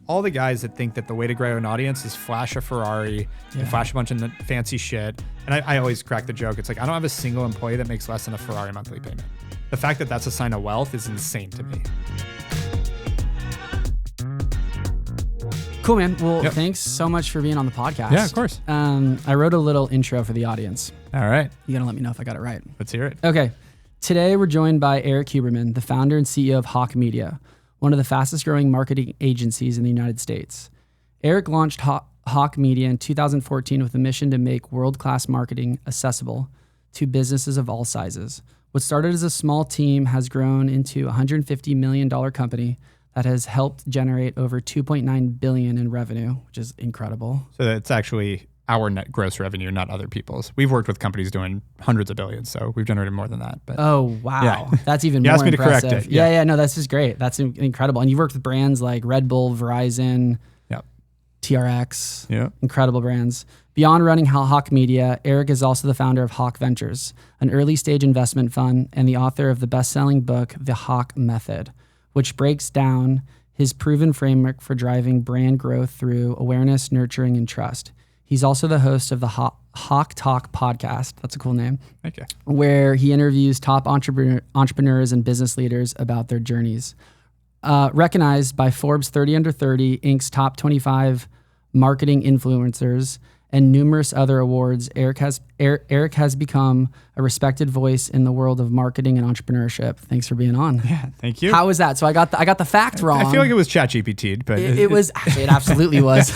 all the guys that think that the way to grow an audience is flash a Ferrari and flash a bunch of fancy shit. And I always crack the joke. It's like, I don't have a single employee that makes less than a Ferrari monthly payment. The fact that that's a sign of wealth is insane to me. Cool, man. Well, thanks so much for being on the podcast. Yeah, of course. I wrote a little intro for the audience. All right. You gotta let me know if I got it right. Let's hear it. Okay. Today, we're joined by Erik Huberman, the founder and CEO of Hawke Media, one of the fastest growing marketing agencies in the United States. Erik launched Hawke Media in 2014 with a mission to make world-class marketing accessible to businesses of all sizes. What started as a small team has grown into a $150 million company that has helped generate over $2.9 billion in revenue, which is incredible. So it's actually our net gross revenue, not other people's. We've worked with companies doing hundreds of billions, so we've generated more than that. But oh, wow. Yeah. That's even more impressive. You asked me to correct it. Yeah, no, that's just great. That's incredible. And you've worked with brands like Red Bull, Verizon, TRX, incredible brands. Beyond running Hawke Media, Erik is also the founder of Hawke Ventures, an early stage investment fund, and the author of the best-selling book, The Hawke Method, which breaks down his proven framework for driving brand growth through awareness, nurturing, and trust. He's also the host of the Hawke Talk podcast. That's a cool name. Okay. Where he interviews top entrepreneurs and business leaders about their journeys. Recognized by Forbes 30 Under 30, Inc.'s top 25 marketing influencers, and numerous other awards, Erik has become a respected voice in the world of marketing and entrepreneurship. Thanks for being on. Yeah, thank you. How was that? So I got the fact wrong. I feel like it was ChatGPT'd, but it was actually, it absolutely was.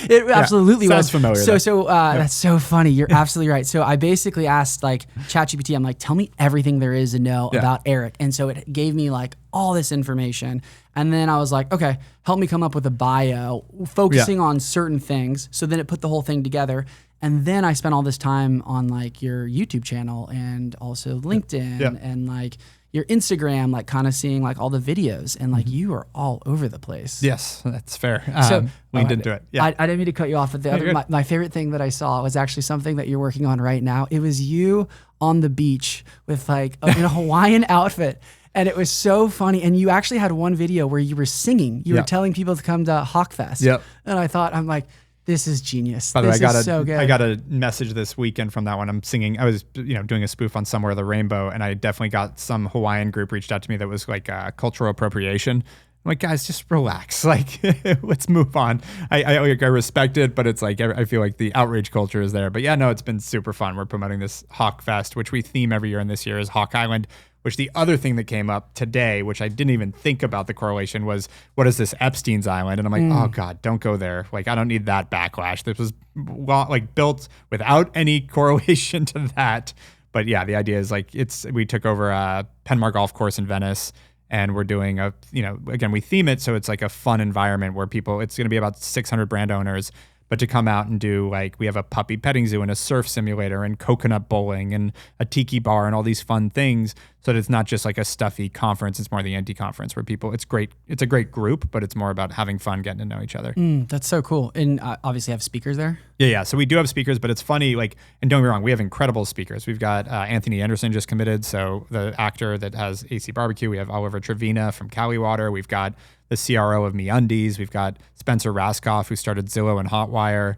It absolutely was. Sounds familiar. So that's so funny. You're absolutely right. So I basically asked like ChatGPT, I'm like, tell me everything there is to know about Erik. And so it gave me like all this information. And then I was like, okay, help me come up with a bio focusing on certain things. So then it put the whole thing together. And then I spent all this time on like your YouTube channel and also LinkedIn and like your Instagram, like kind of seeing like all the videos, and like you are all over the place. Yes, that's fair. So leaned into it. Yeah. I didn't mean to cut you off, but my favorite thing that I saw was actually something that you're working on right now. It was you on the beach with like in a Hawaiian outfit. And it was so funny. And you actually had one video where you were singing. You were telling people to come to Hawke Fest. Yep. And I thought, I'm like, this is genius. By the way, so good. I got a message this weekend from that one. I'm singing. I was, doing a spoof on Somewhere the Rainbow, and I definitely got some Hawaiian group reached out to me that was like cultural appropriation. I'm like, guys, just relax. Like, let's move on. I respect it, but it's like I feel like the outrage culture is there. But yeah, no, it's been super fun. We're promoting this Hawke Fest, which we theme every year, and this year is Hawke Island. Which the other thing that came up today, which I didn't even think about the correlation, was what is this Epstein's Island? And I'm like, oh God, don't go there. Like, I don't need that backlash. This was like built without any correlation to that. But yeah, the idea is like we took over a Penmar golf course in Venice, and we're doing again, we theme it so it's like a fun environment where it's going to be about 600 brand owners. But to come out and do we have a puppy petting zoo and a surf simulator and coconut bowling and a tiki bar and all these fun things, so that it's not just like a stuffy conference. It's more the anti-conference where people, it's great. It's a great group, but it's more about having fun, getting to know each other. That's so cool. And obviously have speakers there? Yeah. So we do have speakers, but it's funny, and don't get me wrong, we have incredible speakers. We've got Anthony Anderson just committed, so the actor that has AC Barbecue. We have Oliver Trevina from Cali Water. We've got the CRO of MeUndies. We've got Spencer Raskoff, who started Zillow and Hotwire.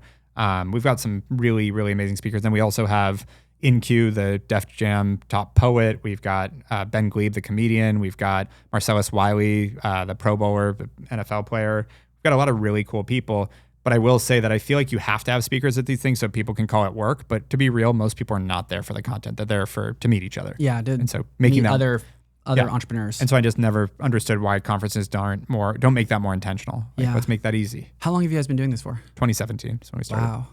We've got some really, really amazing speakers. Then we also have InQ, the Def Jam top poet. We've got Ben Glebe, the comedian. We've got Marcellus Wiley, the Pro Bowler, the NFL player. We've got a lot of really cool people. But I will say that I feel like you have to have speakers at these things so people can call it work. But to be real, most people are not there for the content. They're there to meet each other. Yeah, and so making that other entrepreneurs. And so I just never understood why conferences don't make that more intentional. Let's make that easy. How long have you guys been doing this for? 2017 is when we started.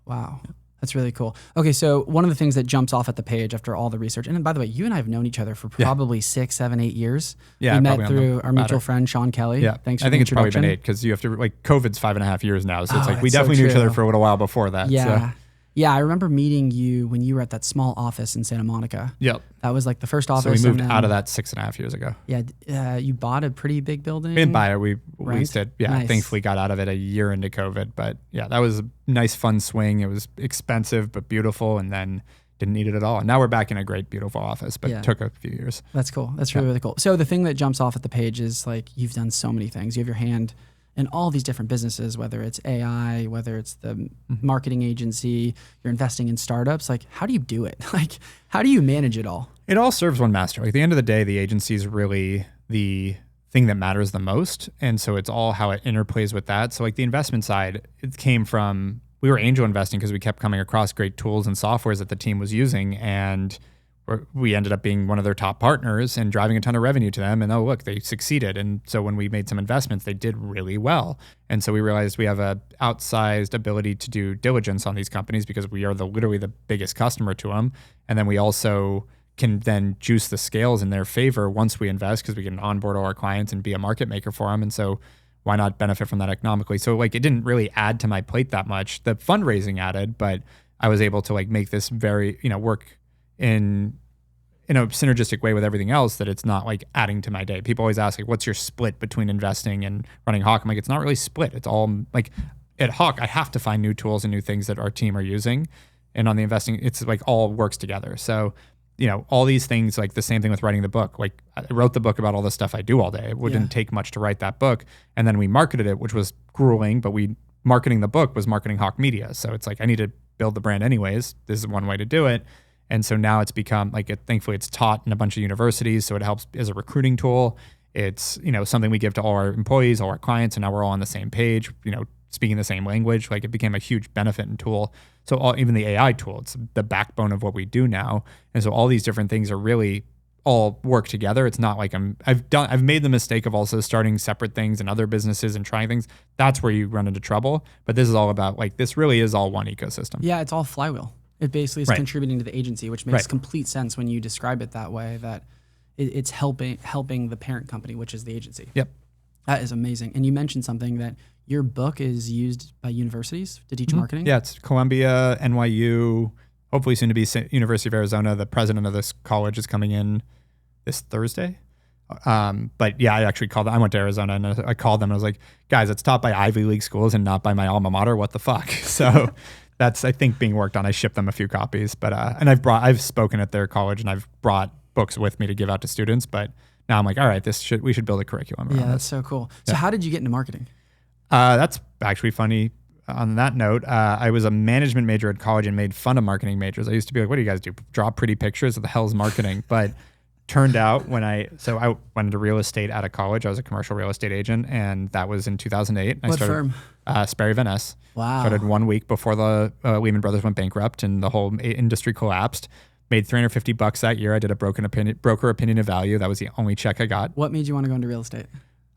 Wow. That's really cool. Okay, so one of the things that jumps off at the page after all the research, and by the way, you and I have known each other for probably 6, 7, 8 years. Yeah, we met through our mutual friend, Sean Kelly. Yeah, thanks for I think the it's probably introduction. been 8 because you have to, COVID's 5.5 years now. So it's we definitely knew each other for a little while before that. Yeah. So. Yeah, I remember meeting you when you were at that small office in Santa Monica. Yep. That was like the first office. So we moved out of that 6.5 years ago. Yeah, you bought a pretty big building. We didn't buy it. We leased it. Yeah, nice. Thankfully got out of it a year into COVID. But yeah, that was a nice, fun swing. It was expensive but beautiful. And then didn't need it at all. And now we're back in a great, beautiful office, but it took a few years. That's cool. That's really, really cool. So the thing that jumps off at the page is like, you've done so many things. You have your hand in all these different businesses, whether it's AI, whether it's the marketing agency, you're investing in startups. Like, how do you do it? Like, how do you manage it all? It all serves one master. Like, at the end of the day, the agency is really the thing that matters the most. And so it's all how it interplays with that. So like the investment side, it came from, we were angel investing because we kept coming across great tools and softwares that the team was using. And we ended up being one of their top partners and driving a ton of revenue to them. And oh, look, they succeeded. And so when we made some investments, they did really well. And so we realized we have a outsized ability to do diligence on these companies because we are literally the biggest customer to them. And then we also can then juice the scales in their favor once we invest because we can onboard all our clients and be a market maker for them. And so why not benefit from that economically? So like it didn't really add to my plate that much. The fundraising added, but I was able to like make this very, work in a synergistic way with everything else that it's not like adding to my day. People always ask like, what's your split between investing and running Hawke? I'm like, it's not really split. It's all like at Hawke, I have to find new tools and new things that our team are using. And on the investing, it's like all works together. So, all these things, like the same thing with writing the book. Like I wrote the book about all the stuff I do all day. It wouldn't take much to write that book. And then we marketed it, which was grueling, but marketing the book was marketing Hawke Media. So it's like, I need to build the brand anyways. This is one way to do it. And so now it's become like, thankfully it's taught in a bunch of universities. So it helps as a recruiting tool. It's, something we give to all our employees, all our clients, and now we're all on the same page, speaking the same language. Like it became a huge benefit and tool. So even the AI tool, it's the backbone of what we do now. And so all these different things are really all work together. It's not like I've made the mistake of also starting separate things and other businesses and trying things. That's where you run into trouble. But this is all about like, this really is all one ecosystem. Yeah, it's all flywheel. It basically is contributing to the agency, which makes complete sense when you describe it that way, that it's helping the parent company, which is the agency. Yep. That is amazing. And you mentioned something that your book is used by universities to teach marketing? Yeah, it's Columbia, NYU, hopefully soon to be University of Arizona. The president of this college is coming in this Thursday. But yeah, I went to Arizona and I called them and I was like, guys, it's taught by Ivy League schools and not by my alma mater. What the fuck? So that's, I think, being worked on. I shipped them a few copies, but, and I've spoken at their college and I've brought books with me to give out to students, but now I'm like, all right, we should build a curriculum around that's so cool. So how did you get into marketing? That's actually funny. On that note, I was a management major at college and made fun of marketing majors. I used to be like, what do you guys do? Draw pretty pictures? What the hell is marketing? But turned out I went into real estate out of college. I was a commercial real estate agent, and that was in 2008. What firm? Sperry Van Ness. Wow. Started 1 week before the Lehman Brothers went bankrupt and the whole industry collapsed. Made $350 that year. I did a broker opinion of value. That was the only check I got. What made you want to go into real estate?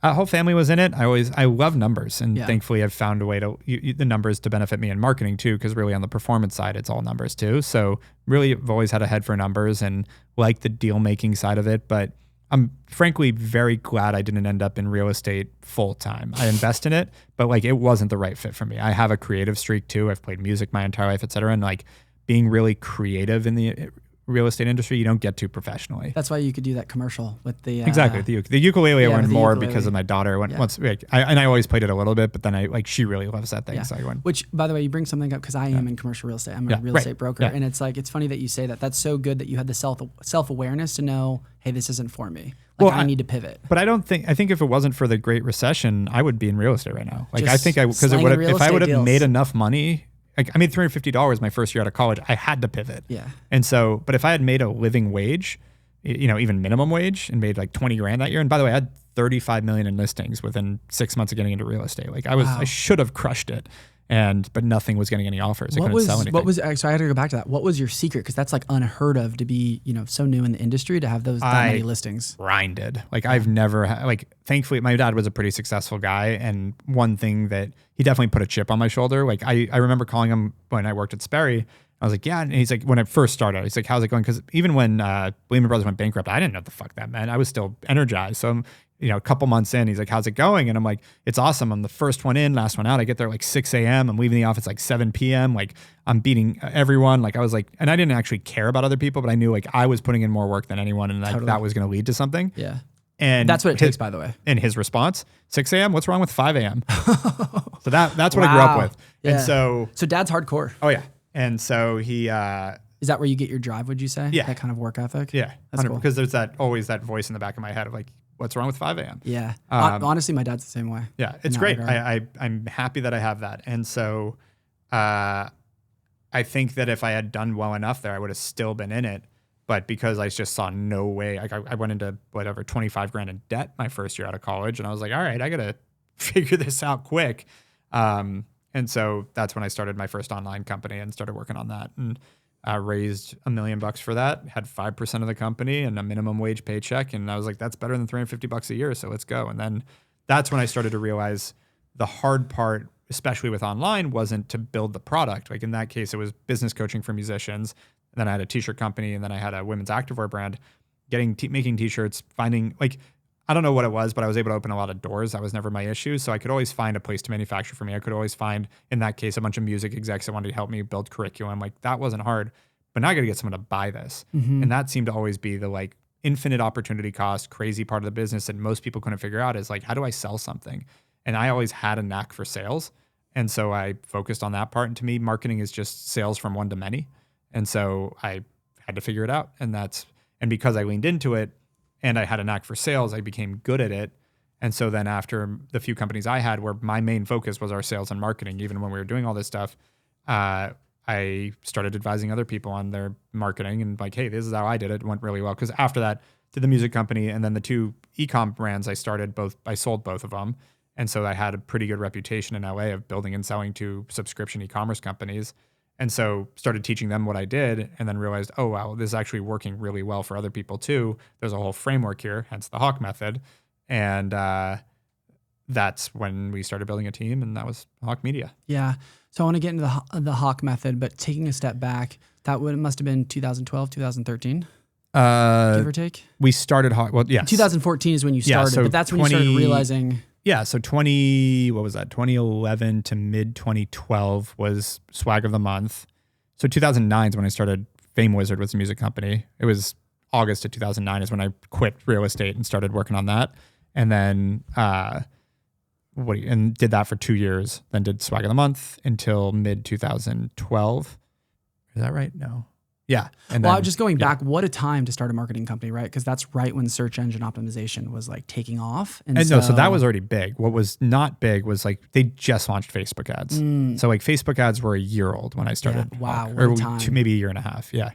Whole family was in it. I love numbers, and thankfully I've found a way to the numbers to benefit me in marketing too, because really on the performance side, it's all numbers too. So really I've always had a head for numbers and like the deal making side of it, but I'm frankly very glad I didn't end up in real estate full time. I invest in it, but like it wasn't the right fit for me. I have a creative streak too. I've played music my entire life, et cetera. And like being really creative in the real estate industry, you don't get to professionally. That's why you could do that commercial with the exactly the ukulele. I learned more because of my daughter. Once I always played it a little bit, but then she really loves that thing. Yeah. So I went. Which, by the way, you bring something up because I am in commercial real estate. I'm a real estate broker, and it's like it's funny that you say that. That's so good that you had the self awareness to know, hey, this isn't for me. Like I need to pivot. But I think if it wasn't for the Great Recession, I would be in real estate right now. Like Just because if I would have made enough money. Like I made $350 my first year out of college. I had to pivot. Yeah. And so, but if I had made a living wage, even minimum wage, and made like 20 grand that year, and by the way, I had 35 million in listings within 6 months of getting into real estate. Like I should have crushed it. But nothing was getting any offers. I couldn't sell anything. So I had to go back to that. What was your secret? Because that's like unheard of to be, so new in the industry to have that many listings. Grinded. Like I've never thankfully my dad was a pretty successful guy. And one thing that he definitely put a chip on my shoulder. Like I remember calling him when I worked at Sperry. I was like, yeah. And he's like, when I first started, he's like, how's it going? Because even when Lehman Brothers went bankrupt, I didn't know what the fuck that meant. I was still energized. So I'm, a couple months in, he's like, how's it going? And I'm like, it's awesome. I'm the first one in, last one out. I get there like 6 a.m. I'm leaving the office like 7 p.m. Like I'm beating everyone. Like I was like, and I didn't actually care about other people, but I knew like I was putting in more work than anyone, and that was going to lead to something. Yeah. And that's what it takes, by the way. And his response, 6 a.m., what's wrong with 5 a.m.? So that's what I grew up with. Yeah. And so dad's hardcore. Oh yeah. And so he, Is that where you get your drive, would you say? Yeah. That kind of work ethic? Yeah. That's cool. Because there's always that voice in the back of my head of like, what's wrong with 5 a.m.? Yeah. Honestly, my dad's the same way. Yeah, it's great. I'm happy that I have that. And so I think that if I had done well enough there, I would have still been in it. But because I just saw no way, like I went into 25 grand in debt my first year out of college. And I was like, all right, I got to figure this out quick. And so that's when I started my first online company and started working on that. And raised $1 million for that, had 5% of the company and a minimum wage paycheck. And I was like, that's better than $350 a year. So let's go. And then that's when I started to realize the hard part, especially with online, wasn't to build the product. Like in that case, it was business coaching for musicians. And then I had a t-shirt company, and then I had a women's activewear brand, making t-shirts, finding I don't know what it was, but I was able to open a lot of doors. That was never my issue. So I could always find a place to manufacture for me. I could always find, in that case, a bunch of music execs that wanted to help me build curriculum. Like that wasn't hard, but now I got to get someone to buy this. Mm-hmm. And that seemed to always be the infinite opportunity cost, crazy part of the business that most people couldn't figure out is how do I sell something? And I always had a knack for sales. And so I focused on that part. And to me, marketing is just sales from one to many. And so I had to figure it out. And because I leaned into it and I had a knack for sales, I became good at it. And so then after the few companies I had where my main focus was our sales and marketing, even when we were doing all this stuff, I started advising other people on their marketing and hey, this is how I did it. It went really well. Because after that, did the music company and then the 2 e-com brands I sold both of them. And so I had a pretty good reputation in LA of building and selling to subscription e-commerce companies. And so started teaching them what I did and then realized, oh, wow, this is actually working really well for other people too. There's a whole framework here, hence the Hawke method. And that's when we started building a team, and that was Hawke Media. Yeah. So I want to get into the Hawke method, but taking a step back, must have been 2012, 2013, give or take? We started Hawke, 2014 is when you started, but that's when you started realizing... Yeah, so 2011 to mid 2012 was Swag of the Month. So 2009 is when I started Fame Wizard, was a music company. It was August of 2009 is when I quit real estate and started working on that. And then did that for 2 years. Then did Swag of the Month until mid 2012. Is that right? No. Yeah. And then, just going back, what a time to start a marketing company, right? Because that's right when search engine optimization was taking off. And so that was already big. What was not big was they just launched Facebook ads. So Facebook ads were a year old when I started. Yeah. Wow. Or maybe a year and a half. Yeah.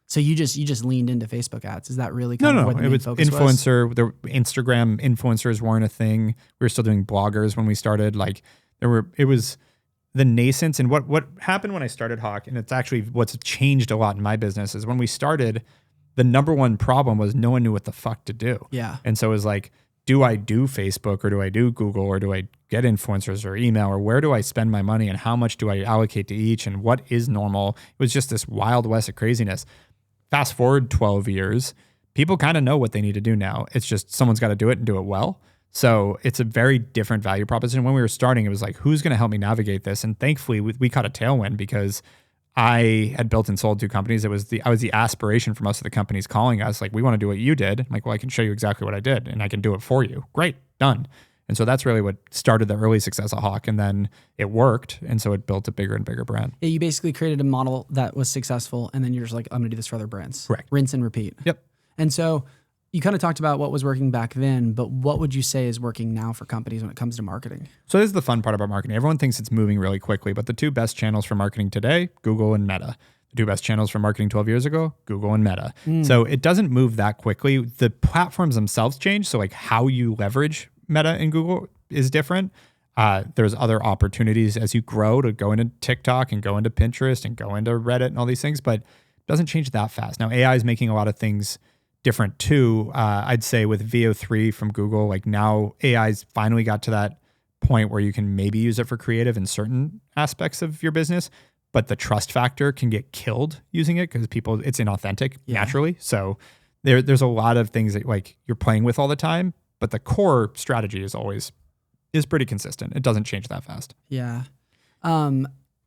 So you just leaned into Facebook ads. Is that really what the main focus influencer was? The Instagram influencers weren't a thing. We were still doing bloggers when we started. It was the nascence. And what happened when I started Hawke, and it's actually what's changed a lot in my business, is when we started, the number one problem was no one knew what the fuck to do. Yeah. And so it was do I do Facebook or do I do Google or do I get influencers or email, or where do I spend my money and how much do I allocate to each and what is normal? It was just this wild west of craziness. Fast forward 12 years, people kind of know what they need to do now. It's just someone's got to do it and do it well. So it's a very different value proposition. When we were starting, it was who's going to help me navigate this? And thankfully, we caught a tailwind because I had built and sold 2 companies. I was the aspiration for most of the companies calling us, we want to do what you did. I'm like, well, I can show you exactly what I did and I can do it for you. Great, done. And so that's really what started the early success of Hawke. And then it worked. And so it built a bigger and bigger brand. Yeah, you basically created a model that was successful. And then you're just I'm going to do this for other brands. Correct. Rinse and repeat. Yep. And so you kind of talked about what was working back then, but what would you say is working now for companies when it comes to marketing? So this is the fun part about marketing. Everyone thinks it's moving really quickly, but the 2 best channels for marketing today, Google and Meta. The 2 best channels for marketing 12 years ago, Google and Meta. So it doesn't move that quickly. The platforms themselves change. So how you leverage Meta and Google is different. There's other opportunities as you grow to go into TikTok and go into Pinterest and go into Reddit and all these things, but it doesn't change that fast. Now AI is making a lot of things different too. I'd say with VO3 from Google, now AI's finally got to that point where you can maybe use it for creative in certain aspects of your business, but the trust factor can get killed using it because it's inauthentic naturally. So there's a lot of things that you're playing with all the time, but the core strategy is pretty consistent. It doesn't change that fast. Yeah.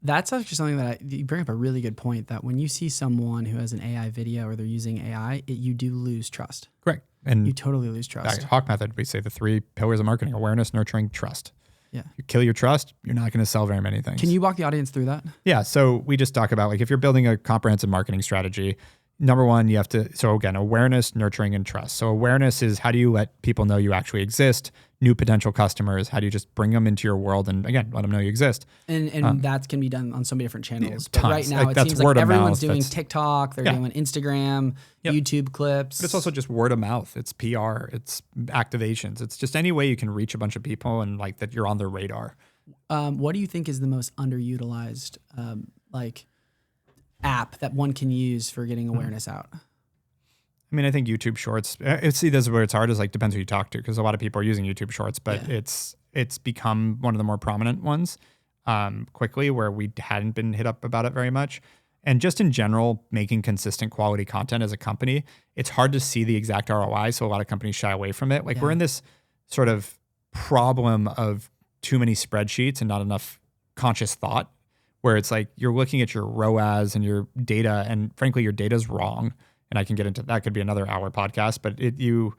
That's actually something you bring up a really good point, that when you see someone who has an AI video or they're using AI, you do lose trust. Correct. And you totally lose trust. Hawke method, we say the 3 pillars of marketing: awareness, nurturing, trust. Yeah. You kill your trust, you're not going to sell very many things. Can you walk the audience through that? Yeah. So we just talk about, like, if you're building a comprehensive marketing strategy, number one, you have to, so again, awareness, nurturing, and trust. So awareness is, how do you let people know you actually exist? New potential customers, how do you just bring them into your world and, again, let them know you exist? And that can be done on so many different channels. But tons. right now, Like, it that's seems word like of everyone's mouth. doing That's- TikTok, they're Yeah. doing Instagram, Yep. YouTube clips. But it's also just word of mouth. It's PR. It's activations. It's just any way you can reach a bunch of people and, like, that you're on their radar. What do you think is the most underutilized like app that one can use for getting awareness out? I mean, I think YouTube Shorts. See, this is where it's hard. Is, like, depends who you talk to, because a lot of people are using YouTube Shorts, but it's become one of the more prominent ones quickly, where we hadn't been hit up about it very much. And just in general, making consistent quality content as a company, it's hard to see the exact ROI. So a lot of companies shy away from it. Like, we're in this sort of problem of too many spreadsheets and not enough conscious thought, where it's like you're looking at your ROAS and your data, and frankly, your data's wrong. And I can get into that, could be another hour podcast, but you're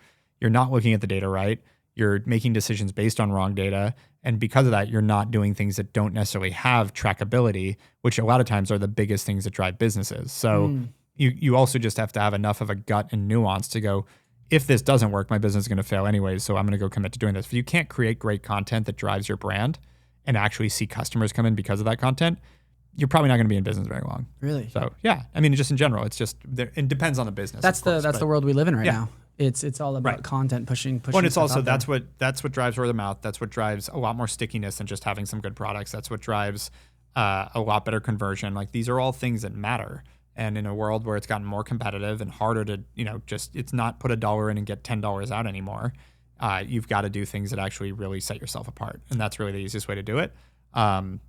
not looking at the data right. You're making decisions based on wrong data. And because of that, you're not doing things that don't necessarily have trackability, which a lot of times are the biggest things that drive businesses. So you also just have to have enough of a gut and nuance to go, if this doesn't work, my business is going to fail anyways, so I'm going to go commit to doing this. If you can't create great content that drives your brand and actually see customers come in because of that content, you're probably not going to be in business very long. Really? So yeah, I mean, just in general, it's just, it depends on the business. That's the world we live in right now. It's all about Right. content pushing. Well, and it's stuff also, out there. that's what drives word of mouth. That's what drives a lot more stickiness than just having some good products. That's what drives a lot better conversion. Like, these are all things that matter. And in a world where it's gotten more competitive and harder to, just, it's not put $1 in and get $10 out anymore. You've got to do things that actually really set yourself apart. And that's really the easiest way to do it.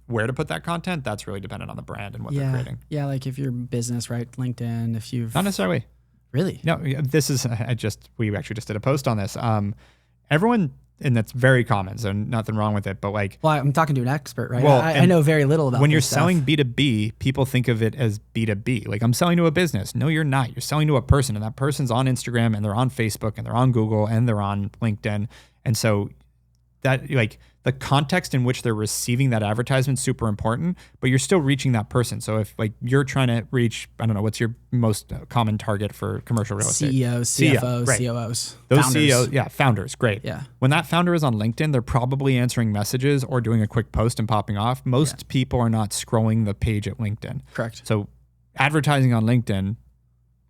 Where to put that content, that's really dependent on the brand and what they're creating. Yeah, like if your business, right? LinkedIn, if you've... Not necessarily. Really? No, this is, we actually just did a post on this. Everyone, and that's very common, so nothing wrong with it, but like... Well, I'm talking to an expert, right? Well, I know very little about when you're this stuff. selling B2B, people think of it as B2B. Like, I'm selling to a business. No, you're not. You're selling to a person, and that person's on Instagram, and they're on Facebook, and they're on Google, and they're on LinkedIn. And so that, like, the context in which they're receiving that advertisement is super important, but you're still reaching that person. So if, like, you're trying to reach, I don't know, what's your most common target for commercial real estate? CEOs, CFOs, right. COOs, Those founders. CEOs, founders, great. Yeah. When that founder is on LinkedIn, they're probably answering messages or doing a quick post and popping off. Most people are not scrolling the page at LinkedIn. Correct. So advertising on LinkedIn,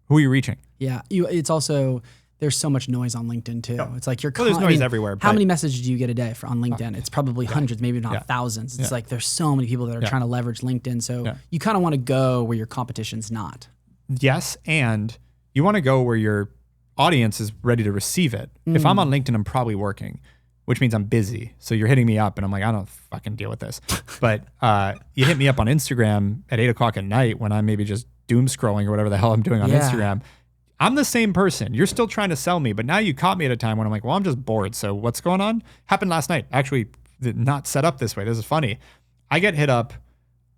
who are you reaching? Yeah. It's also... There's so much noise on LinkedIn too. It's like there's noise everywhere. How many messages do you get a day on LinkedIn? It's probably hundreds, maybe not thousands. It's like there's so many people that are trying to leverage LinkedIn. So you kind of want to go where your competition's not. Yes, and you want to go where your audience is ready to receive it. If I'm on LinkedIn, I'm probably working, which means I'm busy. So you're hitting me up and I'm like, I don't fucking deal with this. But you hit me up on Instagram at 8:00 at night when I'm maybe just doom scrolling or whatever the hell I'm doing on Instagram. I'm the same person. You're still trying to sell me, but now you caught me at a time when I'm like, well, I'm just bored. So what's going on? Happened last night. Actually, not set up this way. This is funny. I get hit up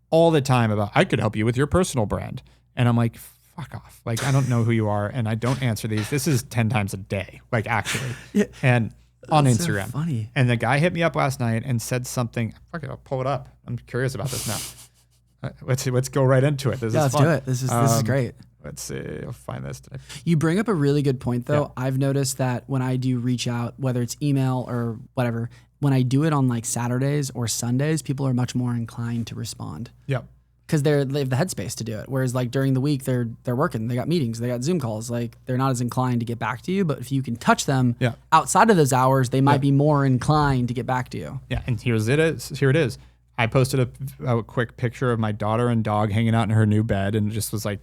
all the time about, I could help you with your personal brand. And I'm like, fuck off. Like, I don't know who you are and I don't answer these. This is 10 times a day, like, actually. And on Instagram. So funny. And the guy hit me up last night and said something. Fuck it, I'll pull it up. I'm curious about this now. Let's go right into it. Let's do it. This is great. Let's see. I'll find this today. You bring up a really good point, though. I've noticed that when I do reach out, whether it's email or whatever, when I do it on like Saturdays or Sundays, people are much more inclined to respond. Yep. Because they have the headspace to do it. Whereas like during the week, they're working, they got meetings, they got Zoom calls. Like they're not as inclined to get back to you. But if you can touch them outside of those hours, they might be more inclined to get back to you. Yeah, and here it is. I posted a quick picture of my daughter and dog hanging out in her new bed, and just was like,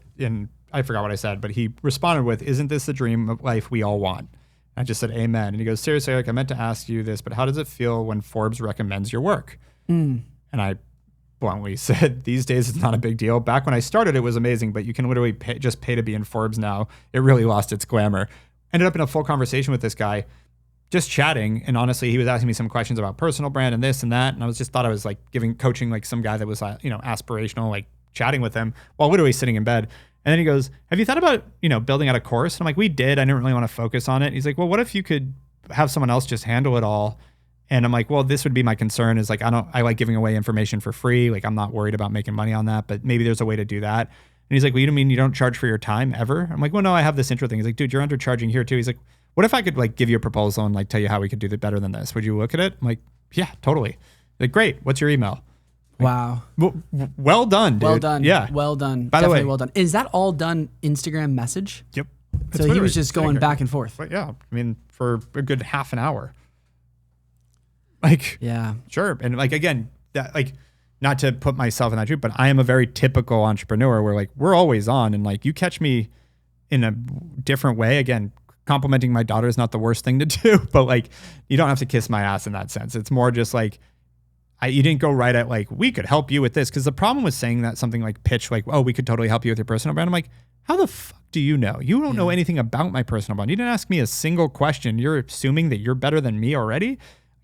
I forgot what I said, but he responded with, "Isn't this the dream of life we all want?" I just said, "Amen." And he goes, "Seriously, Eric, I meant to ask you this, but how does it feel when Forbes recommends your work?" And I bluntly said, "These days it's not a big deal. Back when I started, it was amazing, but you can literally just pay to be in Forbes now. It really lost its glamour." Ended up in a full conversation with this guy, just chatting. And honestly, he was asking me some questions about personal brand and this and that. And I thought I was like coaching like some guy that was, aspirational, like chatting with him while literally sitting in bed. And then he goes, "Have you thought about, building out a course?" And I'm like, "We did. I didn't really want to focus on it." He's like, "Well, what if you could have someone else just handle it all And I'm like, well, this would be my concern is like, I like giving away information for free. Like, I'm not worried about making money on that, but maybe there's a way to do that. And he's like, well, you don't mean you don't charge for your time ever? I'm like, well, no, I have this intro thing. He's like, dude, you're undercharging here too. He's like, what if I could like give you a proposal and like tell you how we could do it better than this? Would you look at it? I'm like, yeah, totally. Like, great. What's your email? Like, wow. Well done, dude. Well done. Yeah. Well done. By Definitely the way, well done. Is that all done Instagram message? Yep. So he was just going back and forth. But yeah, I mean, for a good half an hour. Like, yeah, sure. And like, again, that like, not to put myself in that shoe, but I am a very typical entrepreneur where like, we're always on and like, you catch me in a different way. Again, complimenting my daughter is not the worst thing to do, but like, you don't have to kiss my ass in that sense. It's more just like, you didn't go right at like, we could help you with this. Cause the problem with saying that something like pitch, like, oh, we could totally help you with your personal brand. I'm like, how the fuck do you know? You don't know anything about my personal brand. You didn't ask me a single question. You're assuming that you're better than me already.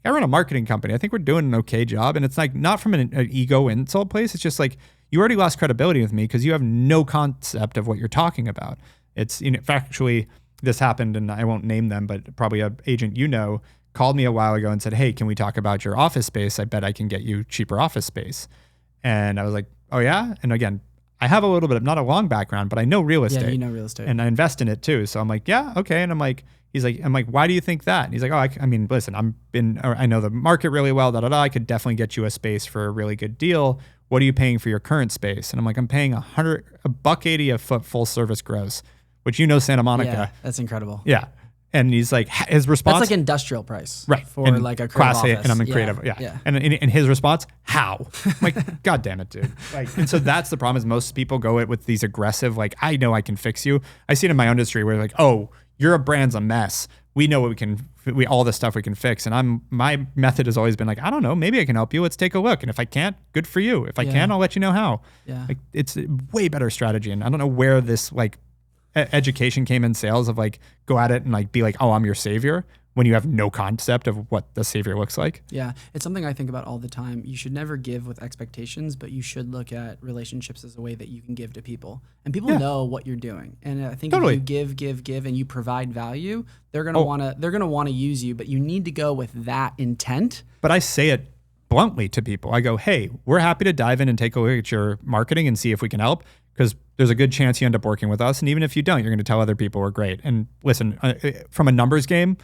I run a marketing company. I think we're doing an okay job. And it's like, not from an ego insult place. It's just like, you already lost credibility with me because you have no concept of what you're talking about. It's, you know, factually, this happened and I won't name them, but probably an agent, you know, called me a while ago and said, hey, can we talk about your office space? I bet I can get you cheaper office space. And I was like, oh yeah? And again, I have a little bit of, not a long background, but I know real estate. Yeah, you know real estate. And I invest in it too. So I'm like, yeah, okay. And I'm like, why do you think that? And he's like, oh, I mean, listen, I know the market really well, I could definitely get you a space for a really good deal. What are you paying for your current space? And I'm like, I'm paying $180 a foot full service gross, which, you know, Santa Monica. Yeah, that's incrable. Yeah. And he's like, his response. That's like industrial price. Right. For and like a creative class office. A, and I'm in creative. Yeah. And his response, how? I'm like, God damn it, dude. Like, and so that's the problem is most people go with these aggressive, like, I know I can fix you. I see it in my own industry where like, oh, your brand's a mess. We know what all the stuff we can fix. And my method has always been like, I don't know, maybe I can help you. Let's take a look. And if I can't, good for you. If I can, I'll let you know how. Yeah. Like, it's a way better strategy. And I don't know where this like education came in sales of like, go at it and like, be like, oh, I'm your savior, when you have no concept of what the savior looks like. Yeah. It's something I think about all the time. You should never give with expectations, but you should look at relationships as a way that you can give to people. And people know what you're doing. And I think if you give, and you provide value, they're going to want to use you, but you need to go with that intent. But I say it bluntly to people. I go, hey, we're happy to dive in and take a look at your marketing and see if we can help, because there's a good chance you end up working with us. And even if you don't, you're going to tell other people we're great. And listen, from a numbers game,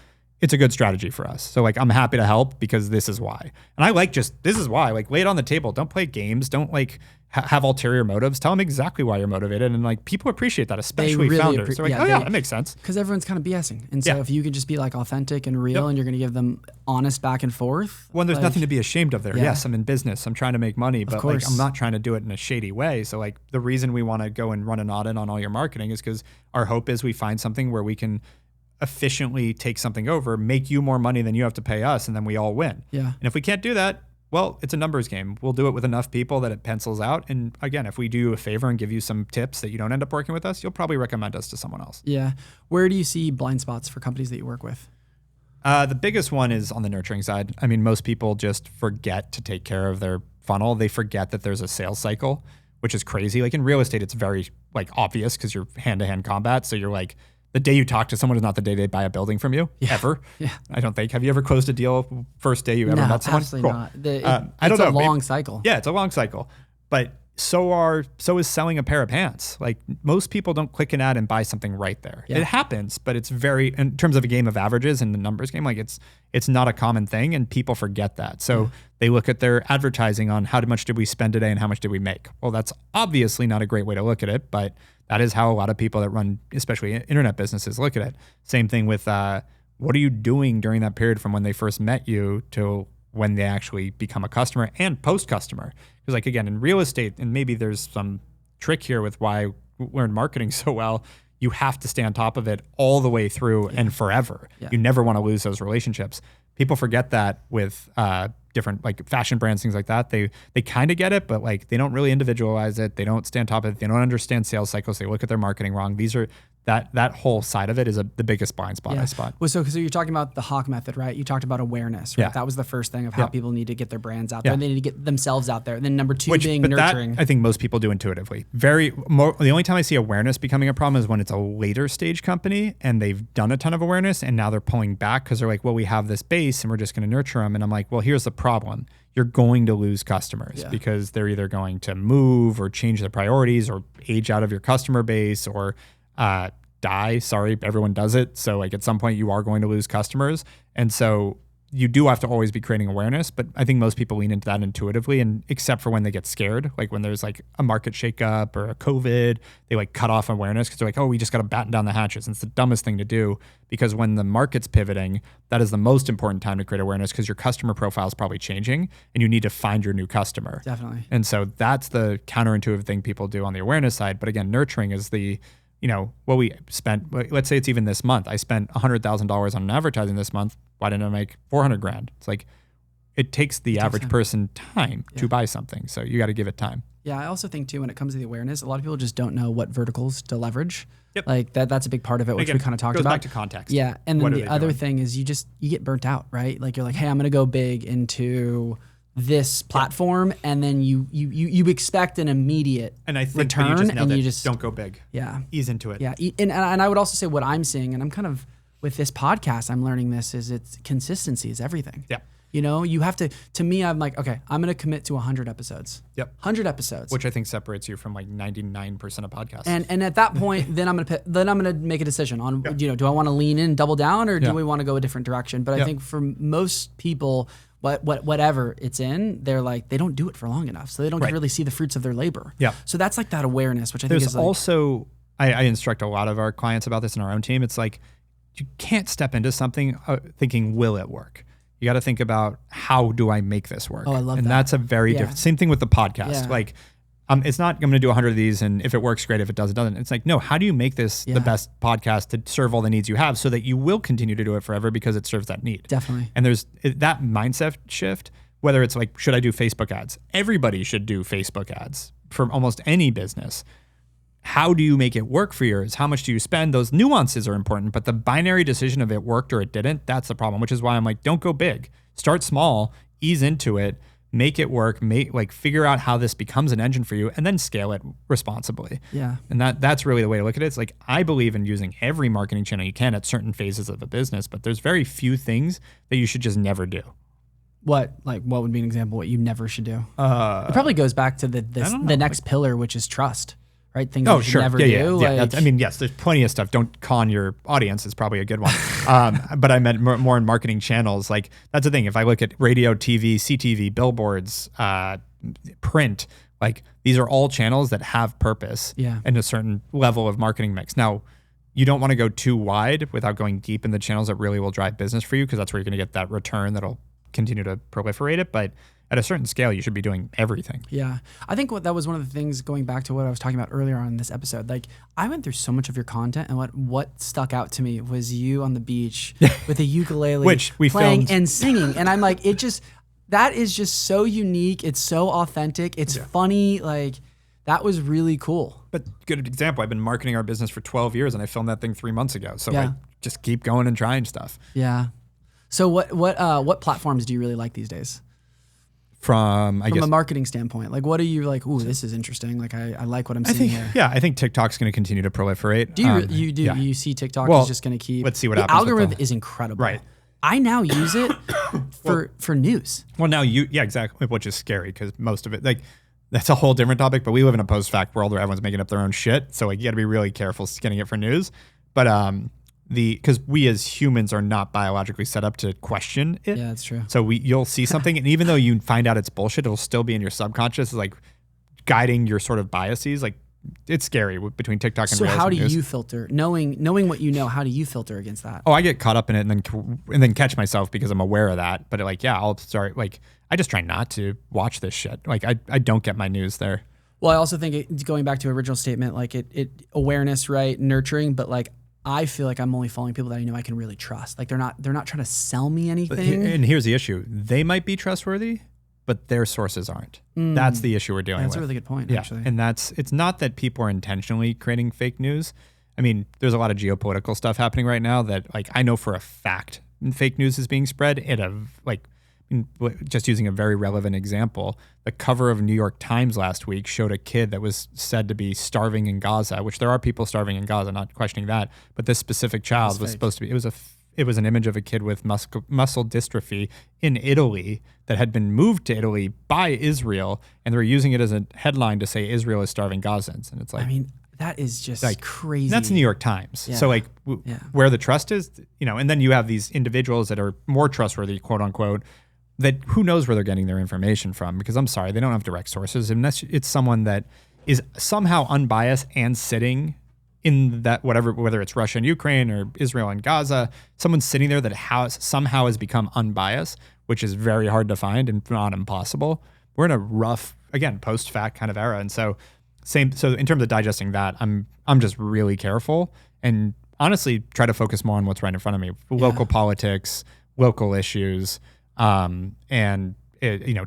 it's a good strategy for us. So like, I'm happy to help because this is why. And I like this is why, like, lay it on the table. Don't play games. Don't like have ulterior motives. Tell them exactly why you're motivated. And like, people appreciate that, especially really founders. They're like, that makes sense. Because everyone's kind of BSing. And so if you can just be like authentic and real and you're going to give them honest back and forth. Well, there's nothing to be ashamed of there. Yes, I'm in business. I'm trying to make money, but like, I'm not trying to do it in a shady way. So like, the reason we want to go and run an audit on all your marketing is because our hope is we find something where we can efficiently take something over, make you more money than you have to pay us, and then we all win. Yeah. And if we can't do that, well, it's a numbers game. We'll do it with enough people that it pencils out. And again, if we do you a favor and give you some tips that you don't end up working with us, you'll probably recommend us to someone else. Yeah. Where do you see blind spots for companies that you work with? The biggest one is on the nurturing side. I mean, most people just forget to take care of their funnel. They forget that there's a sales cycle, which is crazy. Like in real estate, it's very like obvious because you're hand-to-hand combat. So you're like, the day you talk to someone is not the day they buy a building from you, ever. Yeah. I don't think. Have you ever closed a deal first day you ever met someone? Absolutely not. I don't know. It's a long cycle. Yeah, it's a long cycle. But so is selling a pair of pants. Like most people don't click an ad and buy something right there. Yeah. It happens, but it's very, in terms of a game of averages and the numbers game, like it's not a common thing and people forget that. So they look at their advertising on how much did we spend today and how much did we make? Well, that's obviously not a great way to look at it, but that is how a lot of people that run, especially internet businesses, look at it. Same thing with what are you doing during that period from when they first met you to when they actually become a customer and post-customer. Because like, again, in real estate, and maybe there's some trick here with why we're in marketing so well, you have to stay on top of it all the way through and forever. Yeah. You never want to lose those relationships. People forget that with different like fashion brands, things like that. They kind of get it, but like they don't really individualize it. They don't stay on top of it. They don't understand sales cycles. They look at their marketing wrong. that whole side of it is the biggest blind spot I spot. Well, so you're talking about the Hawke method, right? You talked about awareness, right? Yeah. That was the first thing of how people need to get their brands out there. Yeah. They need to get themselves out there. And then number two being nurturing. That, I think most people do intuitively. The only time I see awareness becoming a problem is when it's a later stage company and they've done a ton of awareness and now they're pulling back because they're like, well, we have this base and we're just going to nurture them. And I'm like, well, here's the problem. You're going to lose customers because they're either going to move or change their priorities or age out of your customer base or die. Sorry, everyone does it. So like at some point you are going to lose customers. And so you do have to always be creating awareness, but I think most people lean into that intuitively, and except for when they get scared, like when there's like a market shakeup or a COVID, they like cut off awareness because they're like, oh, we just got to batten down the hatches. And it's the dumbest thing to do because when the market's pivoting, that is the most important time to create awareness because your customer profile is probably changing and you need to find your new customer. Definitely. And so that's the counterintuitive thing people do on the awareness side. But again, nurturing is what we spent, let's say it's even this month. I spent $100,000 on advertising this month. Why didn't I make $400,000? It's like, it takes the average person time to buy something. So you got to give it time. Yeah. I also think too, when it comes to the awareness, a lot of people just don't know what verticals to leverage. Yep. Like that's a big part of it, which we kind of talked about. Goes back to context. Yeah. And then the other thing is you get burnt out, right? Like you're like, hey, I'm going to go big into this platform, and then you expect an immediate return, and you just don't go big. Yeah, ease into it. Yeah, and I would also say what I'm seeing, and I'm kind of with this podcast, I'm learning this is it's consistency is everything. Yeah, you have to. To me, I'm like, okay, I'm going to commit to 100 episodes. Yep, 100 episodes, which I think separates you from like 99% of podcasts. And at that point, then I'm gonna make a decision on do I want to lean in, double down, or do we want to go a different direction? But I think for most people, whatever it's in, they're like, they don't do it for long enough. So they don't really see the fruits of their labor. Yeah. So that's like that awareness, which I think is like. There's also, I instruct a lot of our clients about this in our own team. It's like, you can't step into something thinking, will it work? You got to think about, how do I make this work? Oh, I love that. And that's a very different, same thing with the podcast. Yeah. Like, it's not, I'm going to do 100 of these, and if it works, great. If it doesn't. It's like, no, how do you make this the best podcast to serve all the needs you have so that you will continue to do it forever because it serves that need? Definitely. And there's that mindset shift, whether it's like, should I do Facebook ads? Everybody should do Facebook ads for almost any business. How do you make it work for yours? How much do you spend? Those nuances are important, but the binary decision of it worked or it didn't, that's the problem, which is why I'm like, don't go big. Start small, ease into it, make it work, figure out how this becomes an engine for you, and then scale it responsibly. Yeah. And that's really the way to look at it. It's like, I believe in using every marketing channel you can at certain phases of a business, but there's very few things that you should just never do. What would be an example of what you never should do? It probably goes back to the next pillar, which is trust. Right? Things you should never do. Yeah. Yes, there's plenty of stuff. Don't con your audience is probably a good one. But I meant more in marketing channels. Like, that's the thing. If I look at radio, TV, CTV, billboards, print, like, these are all channels that have purpose and a certain level of marketing mix. Now, you don't want to go too wide without going deep in the channels that really will drive business for you, because that's where you're going to get that return that'll continue to proliferate it. But at a certain scale, you should be doing everything. Yeah. I think that was one of the things, going back to what I was talking about earlier on in this episode. Like, I went through so much of your content, and what stuck out to me was you on the beach with a ukulele, which we playing filmed and singing. And I'm like, that is just so unique. It's so authentic. It's funny. Like, that was really cool. But good example, I've been marketing our business for 12 years, and I filmed that thing 3 months ago. So I just keep going and trying stuff. Yeah. So what platforms do you really like these days? From a marketing standpoint, like, what are you like? Ooh, this is interesting. Like, I like what I'm seeing here. Yeah, I think TikTok's going to continue to proliferate. Do you see TikTok is just going to keep? Let's see what the happens. Algorithm is incredible. Right. I now use it for news. Well, now exactly, which is scary because most of it, like, that's a whole different topic. But we live in a post-fact world where everyone's making up their own shit, so like, you got to be really careful getting it for news. But because we as humans are not biologically set up to question it. Yeah, that's true. So you'll see something, and even though you find out it's bullshit, it'll still be in your subconscious, like guiding your sort of biases. Like, it's scary between TikTok and. So how do you filter, knowing what you know? How do you filter against that? Oh, I get caught up in it and then catch myself because I'm aware of that. But I'll start I just try not to watch this shit. Like, I don't get my news there. Well, I also think going back to original statement, like it awareness, right, nurturing, but like, I feel like I'm only following people that I know I can really trust. Like, they're not trying to sell me anything. And here's the issue. They might be trustworthy, but their sources aren't. That's the issue we're dealing with. That's a really good point, actually. And it's not that people are intentionally creating fake news. I mean, there's a lot of geopolitical stuff happening right now that like I know for a fact fake news is being spread at a like just using a very relevant example, the cover of New York Times last week showed a kid that was said to be starving in Gaza, which there are people starving in Gaza, not questioning that. But this specific child was supposed to be, it was an image of a kid with muscle dystrophy in Italy that had been moved to Italy by Israel, and they were using it as a headline to say Israel is starving Gazans. And it's like, I mean, that is just like crazy. That's New York Times. Yeah. So like where the trust is, and then you have these individuals that are more trustworthy, quote unquote, that who knows where they're getting their information from, because I'm sorry, they don't have direct sources. Unless it's someone that is somehow unbiased and sitting in that whether it's Russia and Ukraine or Israel and Gaza, someone sitting there that somehow has become unbiased, which is very hard to find and not impossible. We're in a rough, again, post-fact kind of era. And so so in terms of digesting that, I'm just really careful and honestly try to focus more on what's right in front of me. Local politics, local issues, and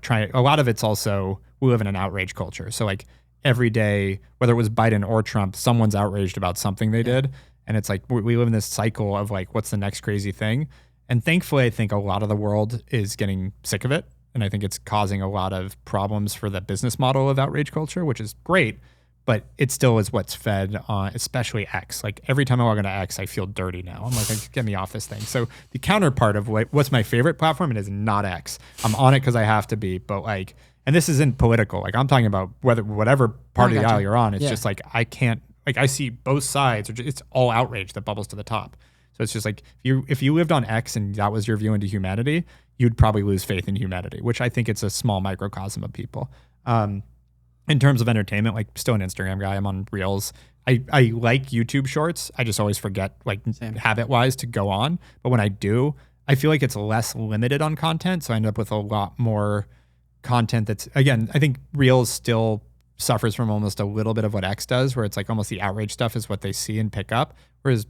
try. A lot of it's also, we live in an outrage culture. So like every day, whether it was Biden or Trump, someone's outraged about something they did. And it's like, we live in this cycle of like, what's the next crazy thing? And thankfully, I think a lot of the world is getting sick of it. And I think it's causing a lot of problems for the business model of outrage culture, which is great, but it still is what's fed on, especially X. Like every time I log into X, I feel dirty now. I'm like, get me off this thing. So the counterpart of what's my favorite platform, it is not X. I'm on it because I have to be, but like, and this isn't political. Like I'm talking about whatever part of the aisle you're on. It's just like, I can't, like I see both sides, it's all outrage that bubbles to the top. So it's just like, if you lived on X and that was your view into humanity, you'd probably lose faith in humanity, which I think it's a small microcosm of people. In terms of entertainment, like still an Instagram guy, I'm on Reels. I like YouTube Shorts. I just always forget, like habit-wise, to go on. But when I do, I feel like it's less limited on content. So I end up with a lot more content that's, again, I think Reels still suffers from almost a little bit of what X does, where it's like almost the outrage stuff is what they see and pick up. Whereas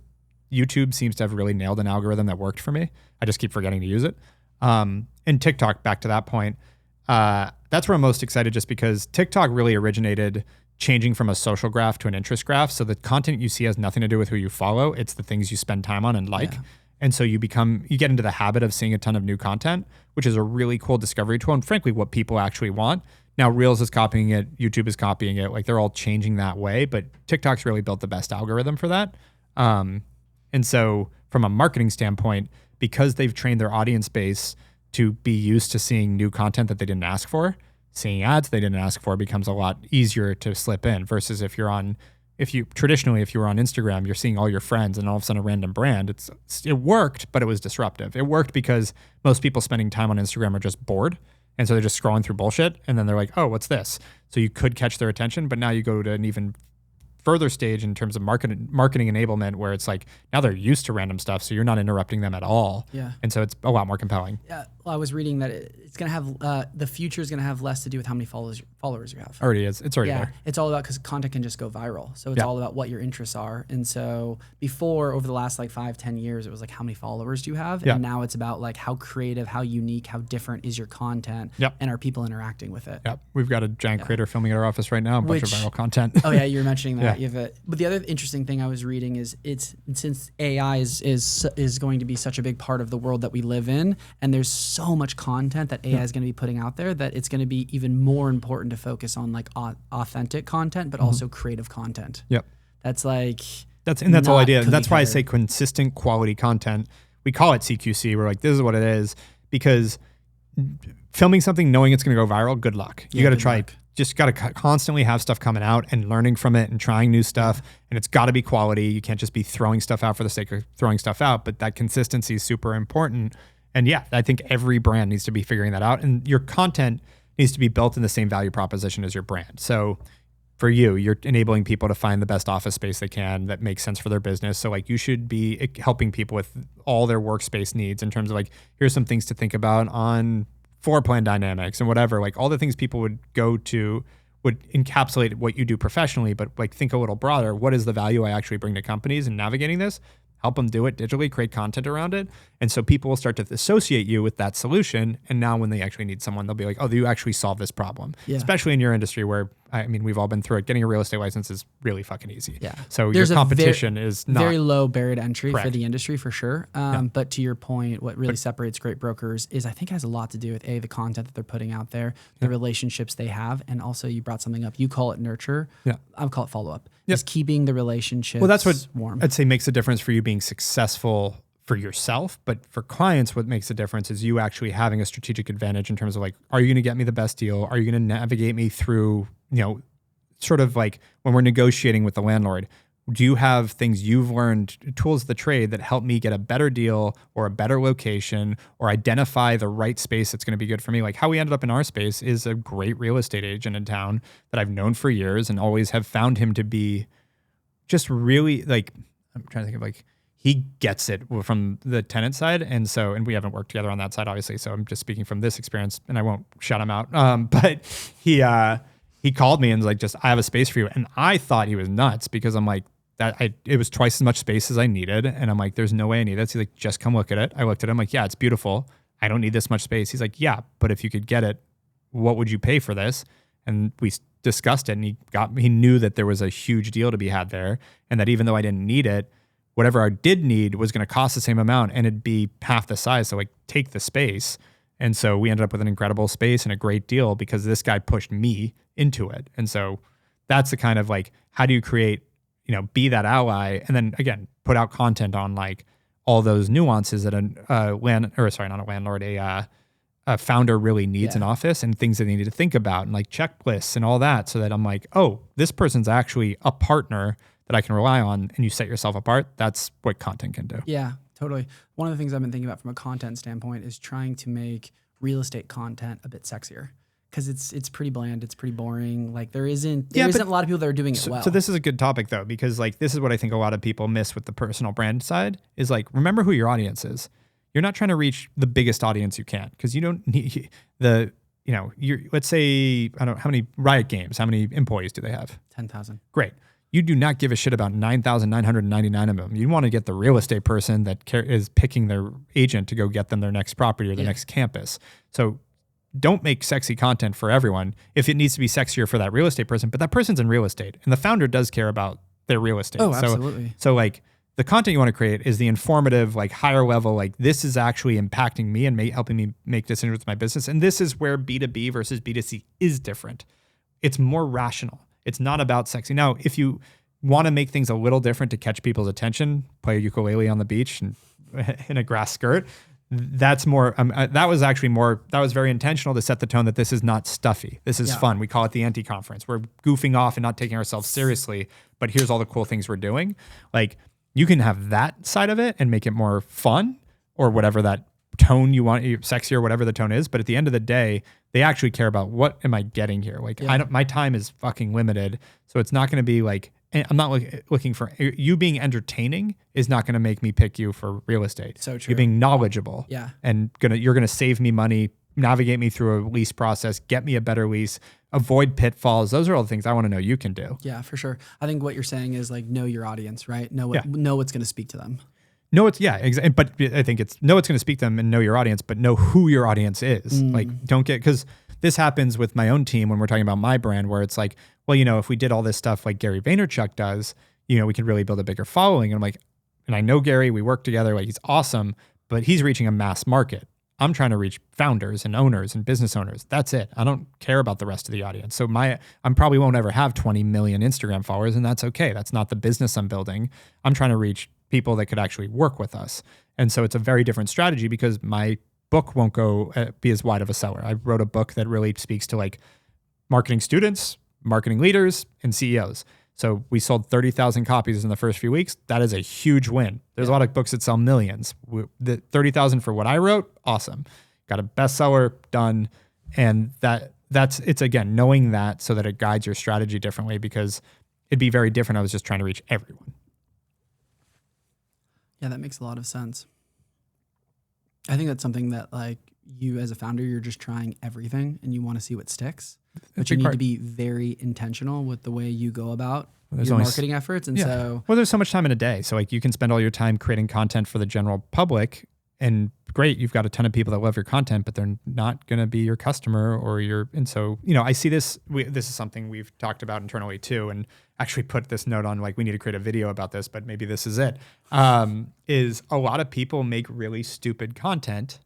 YouTube seems to have really nailed an algorithm that worked for me. I just keep forgetting to use it. And TikTok, back to that point, that's where I'm most excited, just because TikTok really originated changing from a social graph to an interest graph. So the content you see has nothing to do with who you follow. It's the things you spend time on and like. Yeah. And so you get into the habit of seeing a ton of new content, which is a really cool discovery tool and frankly what people actually want. Now Reels is copying it, YouTube is copying it, like they're all changing that way, but TikTok's really built the best algorithm for that. And so from a marketing standpoint, because they've trained their audience base to be used to seeing new content that they didn't ask for, seeing ads they didn't ask for becomes a lot easier to slip in versus if you were on Instagram, you're seeing all your friends and all of a sudden a random brand. It worked, but it was disruptive. It worked because most people spending time on Instagram are just bored. And so they're just scrolling through bullshit. And then they're like, oh, what's this? So you could catch their attention, but now you go to an even further stage in terms of marketing enablement, where it's like now they're used to random stuff, so you're not interrupting them at all. Yeah. And so it's a lot more compelling. Yeah. Well, I was reading that it's going to have the future is going to have less to do with how many followers you have. Already is. It's already there. It's all about, because content can just go viral. So it's all about what your interests are. And so before, over the last like 5-10 years, it was like how many followers do you have? Yeah. And now it's about like how creative, how unique, how different is your content, and are people interacting with it? Yep. We've got a giant creator filming at our office right now, a bunch of viral content. Oh yeah, you were mentioning that. But the other interesting thing I was reading is since AI is going to be such a big part of the world that we live in, and there's so much content that AI is going to be putting out there, that it's going to be even more important to focus on like authentic content, but also creative content. Yep. That's all I did. That's why I say consistent quality content. We call it CQC. We're like, this is what it is, because filming something knowing it's going to go viral, good luck. You got to try. Just got to constantly have stuff coming out and learning from it and trying new stuff. And it's got to be quality. You can't just be throwing stuff out for the sake of throwing stuff out, but that consistency is super important. And yeah, I think every brand needs to be figuring that out. And your content needs to be built in the same value proposition as your brand. So for you're enabling people to find the best office space they can that makes sense for their business. So like you should be helping people with all their workspace needs in terms of like, here's some things to think about on floor plan dynamics and whatever, like all the things people would go to would encapsulate what you do professionally, but like think a little broader. What is the value I actually bring to companies in navigating this? Help them do it digitally, create content around it. And so people will start to associate you with that solution. And now when they actually need someone, they'll be like, oh, you actually solve this problem, especially in your industry where I mean, we've all been through it. Getting a real estate license is really fucking easy. Yeah. So your competition is not very low barrier to entry correct. for the industry for sure. But to your point, what really separates great brokers is I think it has a lot to do with the content that they're putting out there, the relationships they have, and also you brought something up. You call it nurture. Yeah. I would call it follow up. Just keeping the relationship Well, that's what warm. I'd say makes a difference for you being successful for yourself, but for clients, what makes a difference is you actually having a strategic advantage in terms of like, are you going to get me the best deal? Are you going to navigate me through, sort of like when we're negotiating with the landlord, do you have things you've learned, tools of the trade that help me get a better deal or a better location or identify the right space that's going to be good for me? Like how we ended up in our space is a great real estate agent in town that I've known for years and always have found him to be just really like, I'm trying to think of like, he gets it from the tenant side. And we haven't worked together on that side, obviously. So I'm just speaking from this experience and I won't shout him out. But he called me and was like, I have a space for you. And I thought he was nuts because I'm like, it was twice as much space as I needed. And I'm like, there's no way I need this. He's like, just come look at it. I looked at it. I'm like, yeah, it's beautiful. I don't need this much space. He's like, yeah, but if you could get it, what would you pay for this? And we discussed it and he knew that there was a huge deal to be had there. And that even though I didn't need it, whatever I did need was going to cost the same amount and it'd be half the size. So like take the space. And so we ended up with an incredible space and a great deal because this guy pushed me into it. And so that's the kind of like, how do you create, be that ally and then again, put out content on like all those nuances that a founder really needs in office and things that they need to think about and like checklists and all that. So that I'm like, oh, this person's actually a partner that I can rely on and you set yourself apart. That's what content can do. Yeah, totally. One of the things I've been thinking about from a content standpoint is trying to make real estate content a bit sexier because it's pretty bland. It's pretty boring. Like there isn't a lot of people that are doing it well. So this is a good topic though, because like this is what I think a lot of people miss with the personal brand side is like, remember who your audience is. You're not trying to reach the biggest audience you can because you don't need let's say, I don't know, how many Riot Games, how many employees do they have? 10,000. Great. You do not give a shit about 9,999 of them. You want to get the real estate person that is picking their agent to go get them their next property or their next campus. So don't make sexy content for everyone if it needs to be sexier for that real estate person, but that person's in real estate and the founder does care about their real estate. Oh, absolutely. So like the content you want to create is the informative, like higher level, like this is actually impacting me and helping me make decisions with my business. And this is where B2B versus B2C is different. It's more rational. It's not about sexy. Now, if you want to make things a little different to catch people's attention, play a ukulele on the beach and in a grass skirt, that's more, that was very intentional to set the tone that this is not stuffy. This is fun. We call it the anti-conference. We're goofing off and not taking ourselves seriously, but here's all the cool things we're doing. Like you can have that side of it and make it more fun or whatever that tone you want, sexy or whatever the tone is. But at the end of the day, they actually care about what am I getting here? Like my time is fucking limited. So it's not going to be like, I'm not looking for you being entertaining is not going to make me pick you for real estate. So true. You being knowledgeable and you're going to save me money, navigate me through a lease process, get me a better lease, avoid pitfalls. Those are all the things I want to know you can do. Yeah, for sure. I think what you're saying is like, know your audience, right? Know what's going to speak to them. No, it's exactly. But I think it's know what's going to speak to them and know your audience, but know who your audience is. Like, don't get because this happens with my own team when we're talking about my brand, where it's like, well, if we did all this stuff like Gary Vaynerchuk does, we could really build a bigger following. And I'm like, and I know Gary, we work together, like he's awesome, but he's reaching a mass market. I'm trying to reach founders and owners and business owners. That's it. I don't care about the rest of the audience. So I probably won't ever have 20 million Instagram followers, and that's okay. That's not the business I'm building. I'm trying to reach people that could actually work with us. And so it's a very different strategy because my book won't be as wide of a seller. I wrote a book that really speaks to like marketing students, marketing leaders, and CEOs. So we sold 30,000 copies in the first few weeks. That is a huge win. There's a lot of books that sell millions. The 30,000 for what I wrote, awesome. Got a bestseller done. And it's again, knowing that so that it guides your strategy differently because it'd be very different. I was just trying to reach everyone. Yeah, that makes a lot of sense. I think that's something that like you as a founder, you're just trying everything and you want to see what sticks. But you need to be very intentional with the way you go about your marketing efforts. And so there's so much time in a day. So like you can spend all your time creating content for the general public And great, you've got a ton of people that love your content, but they're not going to be your customer and so, I see this, this is something we've talked about internally too, and actually put this note on, like, we need to create a video about this, but maybe this is it, is a lot of people make really stupid content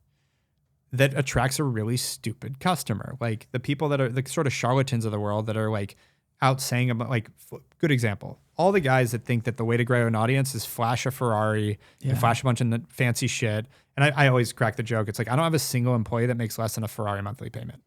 that attracts a really stupid customer. Like the people that are the sort of charlatans of the world that are like out saying about, like, good example, all the guys that think that the way to grow an audience is flash a Ferrari and flash a bunch of fancy shit. And I always crack the joke. It's like, I don't have a single employee that makes less than a Ferrari monthly payment.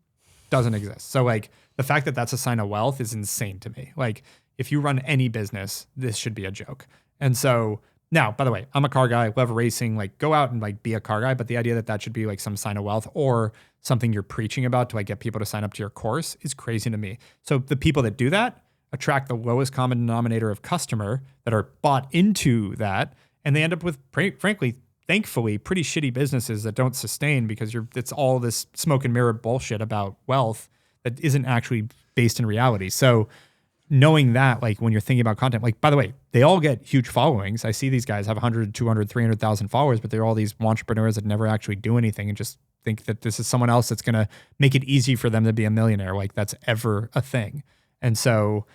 Doesn't exist. So like the fact that that's a sign of wealth is insane to me. Like if you run any business, this should be a joke. And so now, by the way, I'm a car guy, love racing, like go out and like be a car guy. But the idea that that should be like some sign of wealth or something you're preaching about to like get people to sign up to your course is crazy to me. So the people that do that attract the lowest common denominator of customer that are bought into that. And they end up with, frankly, thankfully, pretty shitty businesses that don't sustain because it's all this smoke and mirror bullshit about wealth that isn't actually based in reality. So knowing that, like when you're thinking about content, like, by the way, they all get huge followings. I see these guys have 100, 200, 300,000 followers, but they're all these entrepreneurs that never actually do anything and just think that this is someone else that's going to make it easy for them to be a millionaire. Like that's ever a thing. And so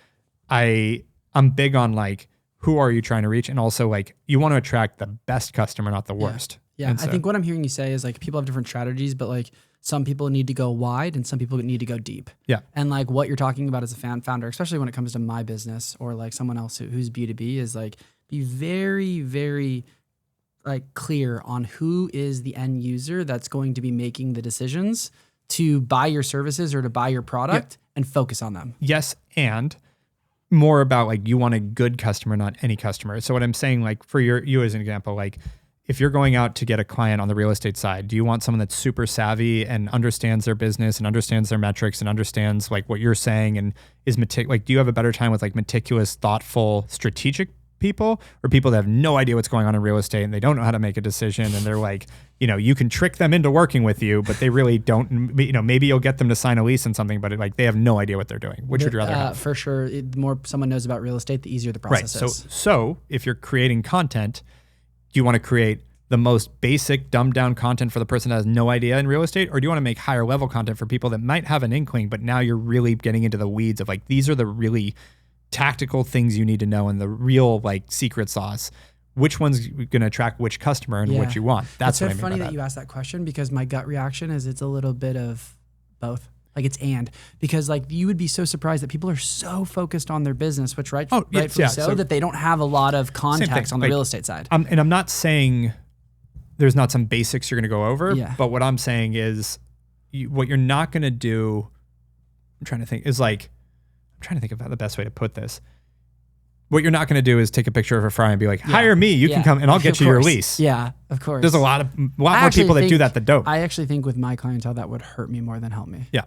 I'm big on like, who are you trying to reach? And also like, you want to attract the best customer, not the worst. Yeah. I think what I'm hearing you say is like, people have different strategies, but like some people need to go wide and some people need to go deep. Yeah. And like what you're talking about as a founder, especially when it comes to my business or like someone else who's B2B, is like, be very, very like clear on who is the end user that's going to be making the decisions to buy your services or to buy your product and focus on them. Yes. And more about like, you want a good customer, not any customer. So what I'm saying, like for you as an example, like if you're going out to get a client on the real estate side, do you want someone that's super savvy and understands their business and understands their metrics and understands like what you're saying and is like, do you have a better time with like meticulous, thoughtful, strategic people, or people that have no idea what's going on in real estate and they don't know how to make a decision and they're like, you can trick them into working with you, but they really don't, maybe you'll get them to sign a lease on something, but like they have no idea what they're doing. Which would you rather have? For sure. The more someone knows about real estate, the easier the process is. So if you're creating content, do you want to create the most basic dumbed down content for the person that has no idea in real estate? Or do you want to make higher level content for people that might have an inkling, but now you're really getting into the weeds of like, these are the really tactical things you need to know and the real like secret sauce. Which one's going to attract which customer and what you want? That's what I mean. It's so funny that you asked that question because my gut reaction is it's a little bit of both. Like it's because like you would be so surprised that people are so focused on their business, which rightfully so that they don't have a lot of context on the real estate side. And I'm not saying there's not some basics you're going to go over, but what I'm saying is what you're not going to do, I'm trying to think about the best way to put this. What you're not going to do is take a picture of a Ferrari and be like, hire me, you can come and I'll get you your lease. Yeah, of course. There's a lot more people that do that don't. I actually think with my clientele, that would hurt me more than help me. Yeah.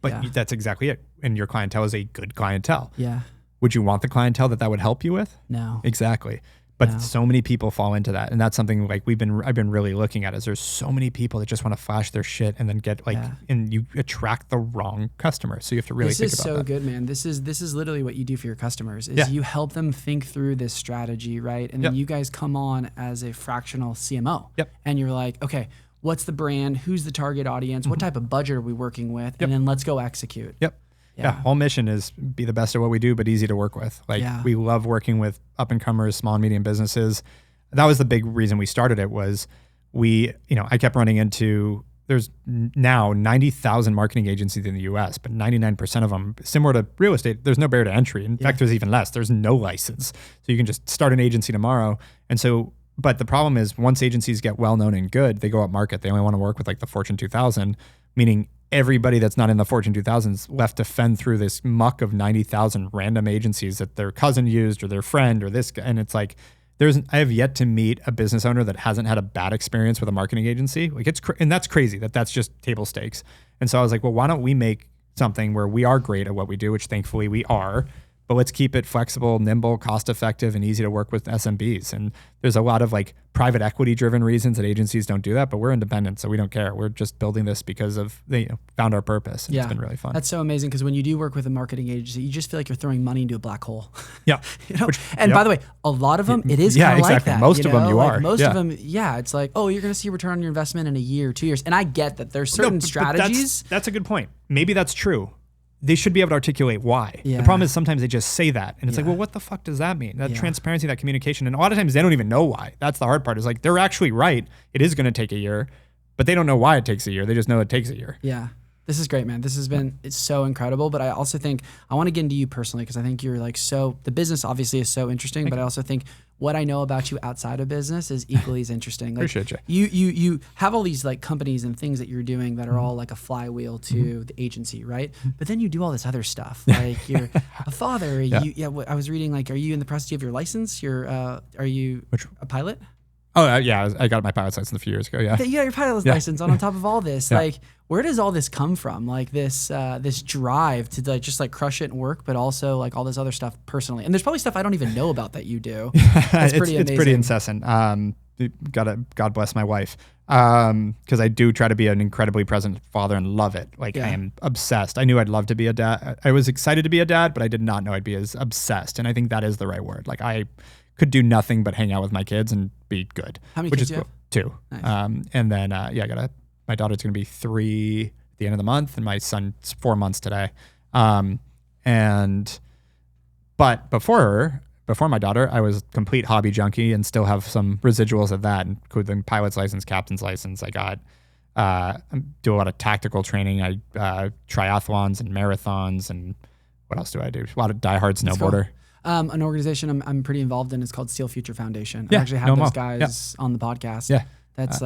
But that's exactly it. And your clientele is a good clientele. Yeah. Would you want the clientele that would help you with? No. Exactly. But so many people fall into that. And that's something like I've been really looking at is there's so many people that just want to flash their shit and then get like, and you attract the wrong customer. So you have to really think about that. This is so good, man. This is literally what you do for your customers is you help them think through this strategy, right? And then you guys come on as a fractional CMO. Yep. And you're like, okay, what's the brand? Who's the target audience? What type of budget are we working with? And then let's go execute. Yep. Yeah. Whole mission is be the best at what we do, but easy to work with. Like we love working with up and comers, small and medium businesses. That was the big reason we started it was I kept running into, there's now 90,000 marketing agencies in the US, but 99% of them, similar to real estate, there's no barrier to entry. In fact, there's even less. There's no license. So you can just start an agency tomorrow. And so, but the problem is once agencies get well-known and good, they go up market. They only want to work with like the Fortune 2000, meaning everybody that's not in the Fortune 2000s left to fend through this muck of 90,000 random agencies that their cousin used or their friend or this guy. And it's like, I have yet to meet a business owner that hasn't had a bad experience with a marketing agency. Like and that's crazy that's just table stakes. And so I was like, well, why don't we make something where we are great at what we do, which thankfully we are, but let's keep it flexible, nimble, cost effective, and easy to work with SMBs. And there's a lot of like private equity driven reasons that agencies don't do that, but we're independent, so we don't care. We're just building this because of they found our purpose. And it's been really fun. That's so amazing, because when you do work with a marketing agency, you just feel like you're throwing money into a black hole. Yeah. And by the way, a lot of them, it is kind of like that. Most of them you like are. Most of them, it's like, oh, you're going to see a return on your investment in a year, 2 years. And I get that there's certain strategies. That's a good point. Maybe that's true. They should be able to articulate why. Yeah. The problem is sometimes they just say that. And it's like, well, what the fuck does that mean? That transparency, that communication. And a lot of times they don't even know why. That's the hard part, is like, they're actually right. It is going to take a year, but they don't know why it takes a year. They just know it takes a year. Yeah. This is great, man. This has been, it's so incredible. But I also think, I want to get into you personally, because I think you're like the business obviously is so interesting, but I also think what I know about you outside of business is equally as interesting. Like, Appreciate you. You have all these like companies and things that you're doing that are all like a flywheel to the agency, right? But then you do all this other stuff. Like you're a father. I was reading, like, are you in the process of your license? Are you a pilot? Oh, I got my pilot's license a few years ago. Yeah. You got your pilot's license on top of all this. Like, where does all this come from? Like this drive to like just like crush it and work, but also like all this other stuff personally. And there's probably stuff I don't even know about that you do. That's pretty amazing. It's pretty incessant. God bless my wife. Because I do try to be an incredibly present father and love it. Like I am obsessed. I knew I'd love to be a dad. I was excited to be a dad, but I did not know I'd be as obsessed. And I think that is the right word. Like I could do nothing but hang out with my kids and be good. How many kids do you have? 2. Nice. And then my daughter's gonna be 3 at the end of the month, and my son's 4 months today. But before my daughter, I was a complete hobby junkie and still have some residuals of that, including pilot's license, captain's license. I got do a lot of tactical training. I triathlons and marathons, and what else do I do? A lot of diehard snowboarder. An organization I'm pretty involved in is called Steel Future Foundation. I actually had those guys on the podcast. Yeah. That's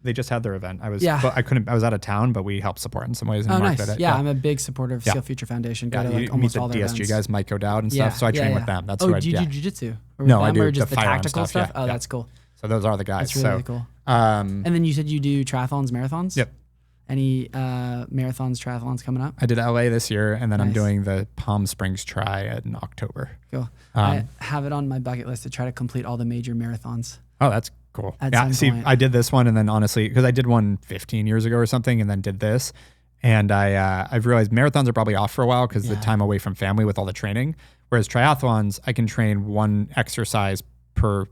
they just had their event. I was out of town, but we helped support in some ways. And nice. I'm a big supporter of Steel Future Foundation. Go to like almost all their DSG events. guys, Mike O'Dowd and stuff. So I train with them. That's who I do. You do jiu-jitsu? No, I do or just the tactical stuff. Oh, that's cool. So those are the guys. That's really cool. And then you said you do triathlons, marathons? Yep. Any triathlons coming up? I did LA this year, and then I'm doing the Palm Springs Tri in October. Cool. I have it on my bucket list to try to complete all the major marathons. Oh, that's cool. See, I did this one, and then honestly, because I did one 15 years ago or something, and then did this, and I've realized marathons are probably off for a while because the time away from family with all the training. Whereas triathlons, I can train one exercise per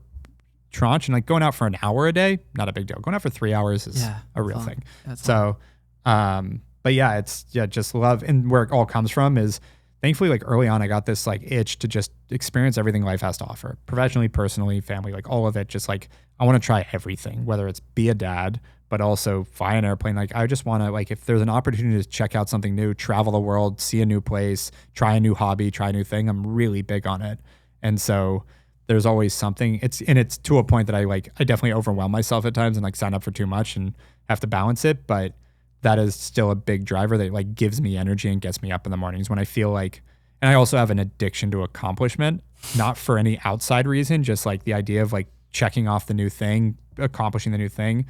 tranche, and like going out for an hour a day, not a big deal. Going out for 3 hours is a real thing. That's so, but it's just love. And where it all comes from is thankfully, like early on, I got this like itch to just experience everything life has to offer, professionally, personally, family, like all of it. Just like, I want to try everything, whether it's be a dad, but also fly an airplane. Like I just want to, like, if there's an opportunity to check out something new, travel the world, see a new place, try a new hobby, try a new thing, I'm really big on it. And so there's always something. It's to a point that I definitely overwhelm myself at times and like sign up for too much and have to balance it. But that is still a big driver that like gives me energy and gets me up in the mornings when I feel like, and I also have an addiction to accomplishment, not for any outside reason, just like the idea of like checking off the new thing, accomplishing the new thing.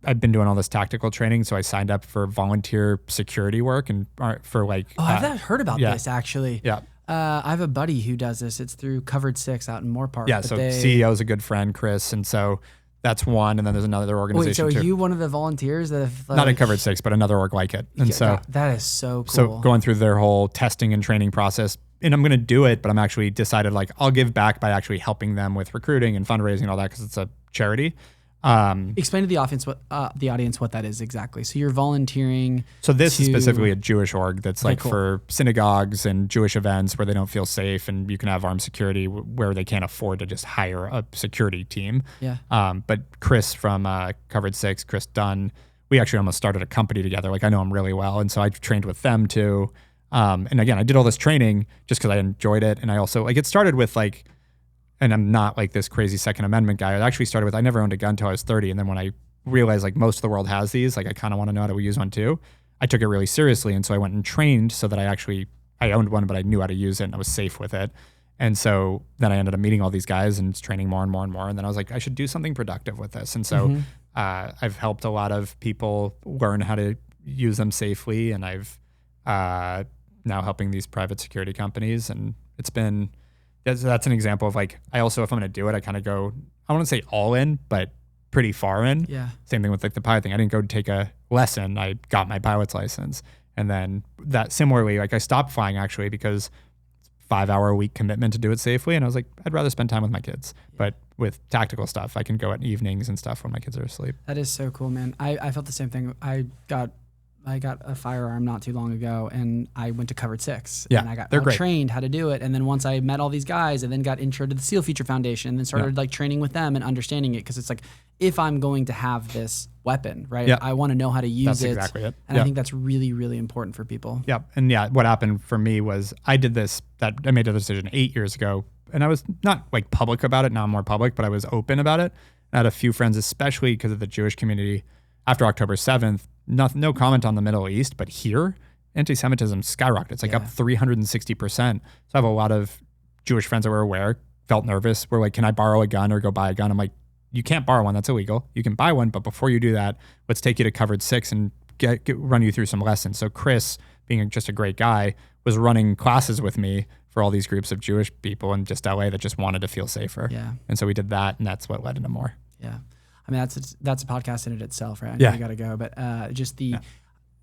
I've been doing all this tactical training, so I signed up for volunteer security work and for like. Oh, I've not heard about this actually. Yeah. I have a buddy who does this. It's through Covered 6 out in Moorpark. Yeah, so CEO is a good friend, Chris, and so that's one, and then there's another organization. Wait, so too. Are you one of the volunteers that have not at Covered 6, but another org like it? And so that is so cool. So going through their whole testing and training process, and I'm going to do it, but I'm actually decided like I'll give back by actually helping them with recruiting and fundraising and all that because it's a charity. Explain to the audience what that is exactly. So you're volunteering. So this is specifically a Jewish org that's like for synagogues and Jewish events where they don't feel safe, and you can have armed security where they can't afford to just hire a security team. Yeah. But Chris from Covered 6, Chris Dunn, we actually almost started a company together. Like I know him really well, and so I trained with them too. And again, I did all this training just because I enjoyed it, and I also like it started with like. And I'm not like this crazy Second Amendment guy. It actually started with I never owned a gun until I was 30. And then when I realized like most of the world has these, like I kind of want to know how to use one too. I took it really seriously. And so I went and trained so that I owned one, but I knew how to use it and I was safe with it. And so then I ended up meeting all these guys and training more and more and more. And then I was like, I should do something productive with this. And so I've helped a lot of people learn how to use them safely. And I've now helping these private security companies. And it's been, that's an example of like, I also, if I'm going to do it, I kind of go, I wouldn't say all in, but pretty far in. Yeah. Same thing with like the pilot thing. I didn't go take a lesson. I got my pilot's license. And then that similarly, like I stopped flying actually because 5-hour a week commitment to do it safely. And I was like, I'd rather spend time with my kids. But with tactical stuff, I can go at evenings and stuff when my kids are asleep. That is so cool, man. I felt the same thing. I got a firearm not too long ago, and I went to Covered 6. Yeah, and I got they're great. trained how to do it. And then once I met all these guys, I then got intro to the SEAL Future Foundation, and then started like training with them and understanding it. Because it's like, if I'm going to have this weapon, right, I want to know how to use it. That's exactly it. And I think that's really, really important for people. Yeah. And what happened for me was I made the decision 8 years ago, and I was not like public about it. Now I'm more public, but I was open about it. I had a few friends, especially because of the Jewish community after October 7th, no comment on the Middle East, but here anti-Semitism skyrocketed. It's like up 360%. So I have a lot of Jewish friends that were aware, felt nervous. Were like, can I borrow a gun or go buy a gun? I'm like, you can't borrow one. That's illegal. You can buy one, but before you do that, let's take you to Covered 6 and run you through some lessons. So Chris, being just a great guy, was running classes with me for all these groups of Jewish people in just LA that just wanted to feel safer. Yeah. And so we did that, and that's what led into more. Yeah. I mean, that's a podcast in it itself, right? I know you got to go, but just the,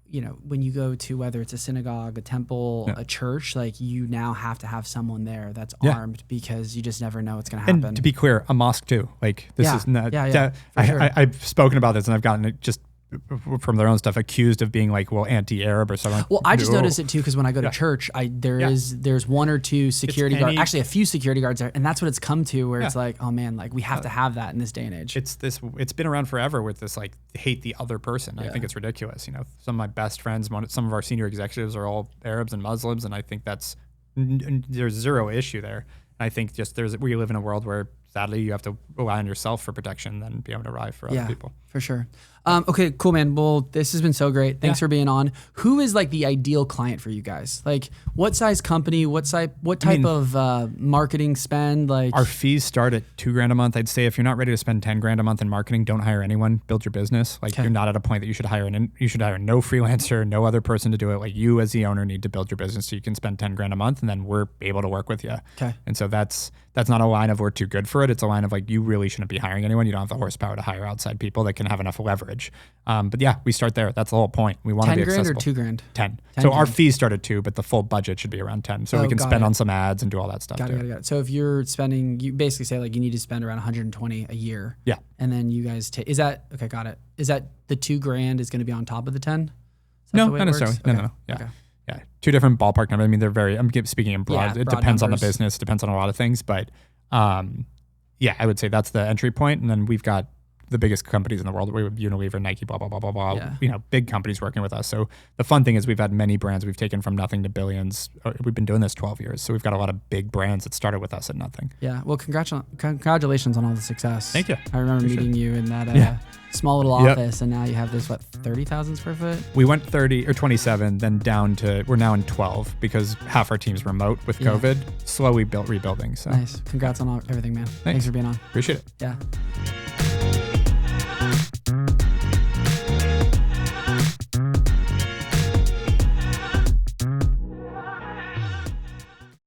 you know, when you go to whether it's a synagogue, a temple, a church, like you now have to have someone there that's armed because you just never know what's going to happen. And to be clear, a mosque too. Like this is not. Sure. I've spoken about this, and I've gotten it just from their own stuff accused of being like, well, anti-Arab or something. Well, I just noticed it too because when I go to church, there's one or two security guards, actually a few security guards there, and that's what it's come to where it's like, oh man, like we have to have that in this day and age. It's been around forever with this like hate the other person. I think it's ridiculous. You know, some of my best friends, some of our senior executives are all Arabs and Muslims, and I think there's zero issue there. I think just we live in a world where sadly you have to rely on yourself for protection than be able to rely for other people. For sure. Okay, cool, man. Well, this has been so great. Thanks for being on. Who is like the ideal client for you guys? Like what size company, what type of marketing spend? Like our fees start at $2,000 a month. I'd say if you're not ready to spend $10,000 a month in marketing, don't hire anyone, build your business. Like you're not at a point that you should hire no freelancer, no other person to do it. Like you as the owner need to build your business so you can spend $10,000 a month and then we're able to work with you. Okay. And so that's not a line of we're too good for it. It's a line of like, you really shouldn't be hiring anyone. You don't have the horsepower to hire outside people that can have enough leverage. But yeah, we start there. That's the whole point. We want to be accessible. $10,000 or $2,000? 10. So our fees start at 2, but the full budget should be around 10. So we can spend on some ads and do all that stuff. Got it. So if you're spending, you basically say like you need to spend around 120 a year. Yeah. And then you guys take, okay, got it. Is that the $2,000 is going to be on top of the 10? No, not necessarily. No. Yeah. Okay. Yeah. Two different ballpark numbers. I mean, I'm speaking in broad. It depends on the numbers. business. Depends on a lot of things. But yeah, I would say that's the entry point. And then we've got the biggest companies in the world. We have Unilever, Nike, blah, blah, blah, blah, blah. Yeah. You know, big companies working with us. So the fun thing is we've had many brands. We've taken from nothing to billions. We've been doing this 12 years. So we've got a lot of big brands that started with us at nothing. Yeah. Well, congratulations on all the success. Thank you. I remember meeting you in that small little office, and now you have this, 30,000 square foot? We went 30 or 27, then down to, we're now in 12 because half our team's remote with COVID, slowly rebuilding. So nice. Congrats on everything, man. Thanks for being on. Appreciate it. Yeah.